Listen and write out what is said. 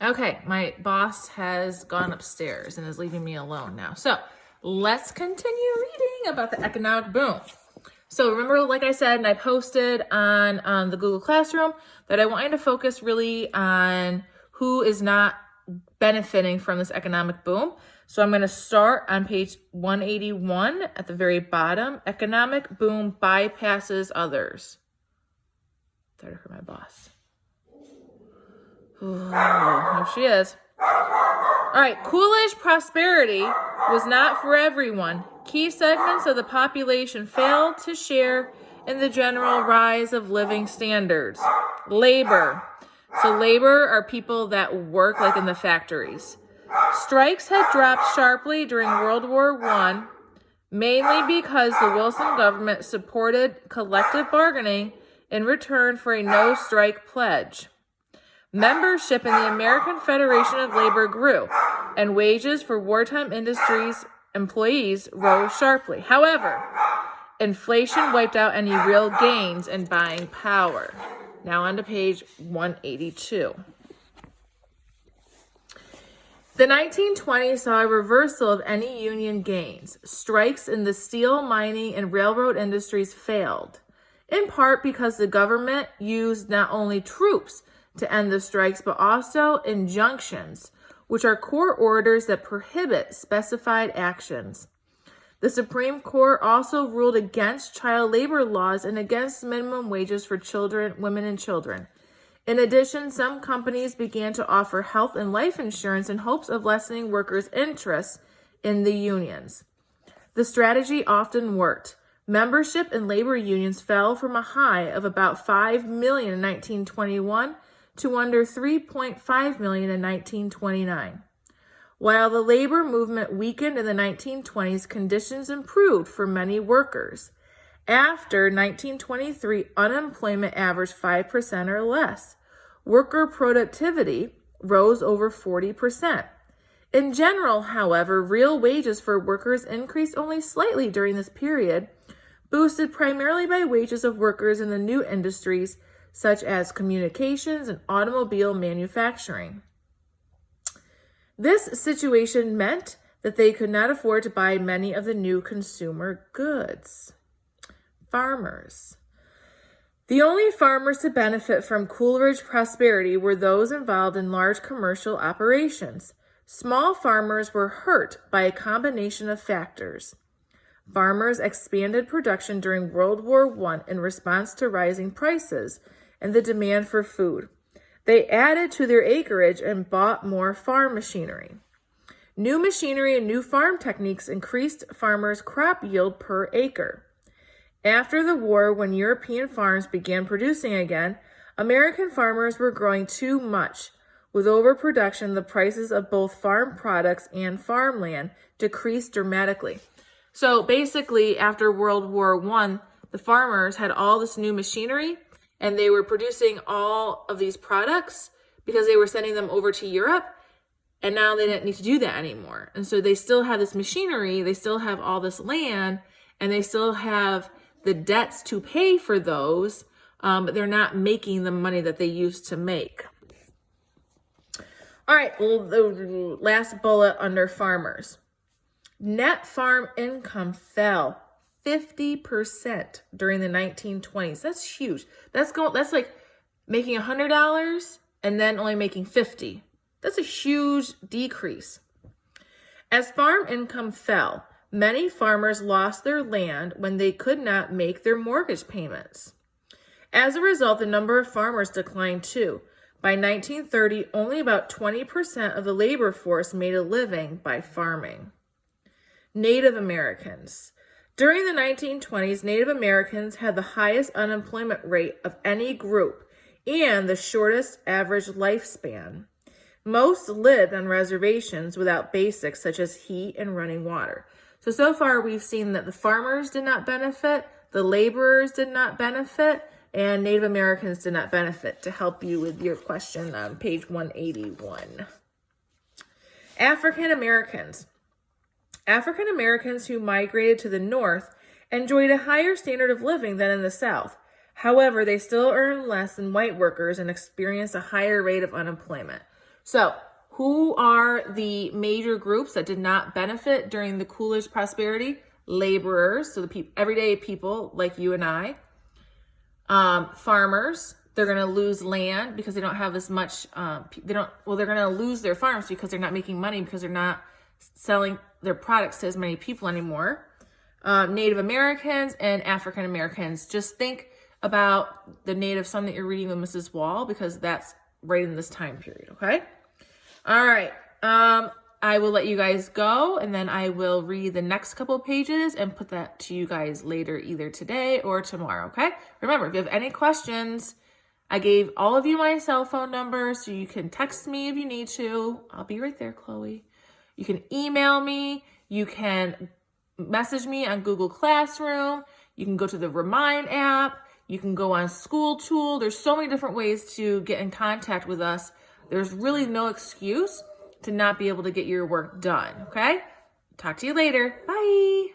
Okay, my boss has gone upstairs and is leaving me alone now. So let's continue reading about the economic boom. So remember, like I said, and I posted on the Google Classroom, that I want you to focus really on who is not benefiting from this economic boom. So I'm going to start on page 181 at the very bottom. Economic boom bypasses others. Thought I heard my boss. Oh, here she is. All right, Coolidge prosperity was not for everyone. Key segments of the population failed to share in the general rise of living standards. Labor. So labor are people that work like in the factories. Strikes had dropped sharply during World War I, mainly because the Wilson government supported collective bargaining in return for a no-strike pledge. Membership in the American Federation of Labor grew, and wages for wartime industries employees rose sharply. However, inflation wiped out any real gains in buying power. Now on to page 182. The 1920s saw a reversal of any union gains. Strikes in the steel, mining, and railroad industries failed, in part because the government used not only troops to end the strikes, but also injunctions, which are court orders that prohibit specified actions. The Supreme Court also ruled against child labor laws and against minimum wages for children, women, and children. In addition, some companies began to offer health and life insurance in hopes of lessening workers' interest in the unions. The strategy often worked. Membership in labor unions fell from a high of about 5 million in 1921 to under 3.5 million in 1929. While the labor movement weakened in the 1920s, conditions improved for many workers. After 1923, unemployment averaged 5% or less. Worker productivity rose over 40%. In general, however, real wages for workers increased only slightly during this period, boosted primarily by wages of workers in the new industries such as communications and automobile manufacturing. This situation meant that they could not afford to buy many of the new consumer goods. Farmers. The only farmers to benefit from Coolidge prosperity were those involved in large commercial operations. Small farmers were hurt by a combination of factors. Farmers expanded production during World War I in response to rising prices and the demand for food. They added to their acreage and bought more farm machinery. New machinery and new farm techniques increased farmers' crop yield per acre. After the war, when European farms began producing again, American farmers were growing too much. With overproduction, the prices of both farm products and farmland decreased dramatically. So basically, after World War I, the farmers had all this new machinery, and they were producing all of these products because they were sending them over to Europe, and now they didn't need to do that anymore. And so they still have this machinery, they still have all this land, and they still have the debts to pay for those, but they're not making the money that they used to make. All right, the last bullet under farmers. Net farm income fell 50% during the 1920s. That's huge. That's like making $100 and then only making $50. That's a huge decrease. As farm income fell, many farmers lost their land when they could not make their mortgage payments. As a result, the number of farmers declined too. By 1930, only about 20% of the labor force made a living by farming. Native Americans. During the 1920s, Native Americans had the highest unemployment rate of any group and the shortest average lifespan. Most lived on reservations without basics such as heat and running water. So far we've seen that the farmers did not benefit, the laborers did not benefit, and Native Americans did not benefit, to help you with your question on page 181. African Americans. African Americans who migrated to the North enjoyed a higher standard of living than in the South. However, they still earned less than white workers and experienced a higher rate of unemployment. So who are the major groups that did not benefit during the Coolidge prosperity? Laborers, so the everyday people like you and I. Farmers, they're going to lose land because they don't have as much, they're going to lose their farms because they're not making money because they're not selling their products to as many people anymore. Native Americans and African Americans. Just think about the Native Son that you're reading with Mrs. Wall because that's right in this time period, okay? All right. I will let you guys go, and then I will read the next couple of pages and put that to you guys later, either today or tomorrow, okay? Remember, if you have any questions, I gave all of you my cell phone number, so you can text me if you need to. I'll be right there, Chloe. You can email me. You can message me on Google Classroom. You can go to the Remind app. You can go on School Tool. There's so many different ways to get in contact with us. There's really no excuse to not be able to get your work done, okay? Talk to you later. Bye.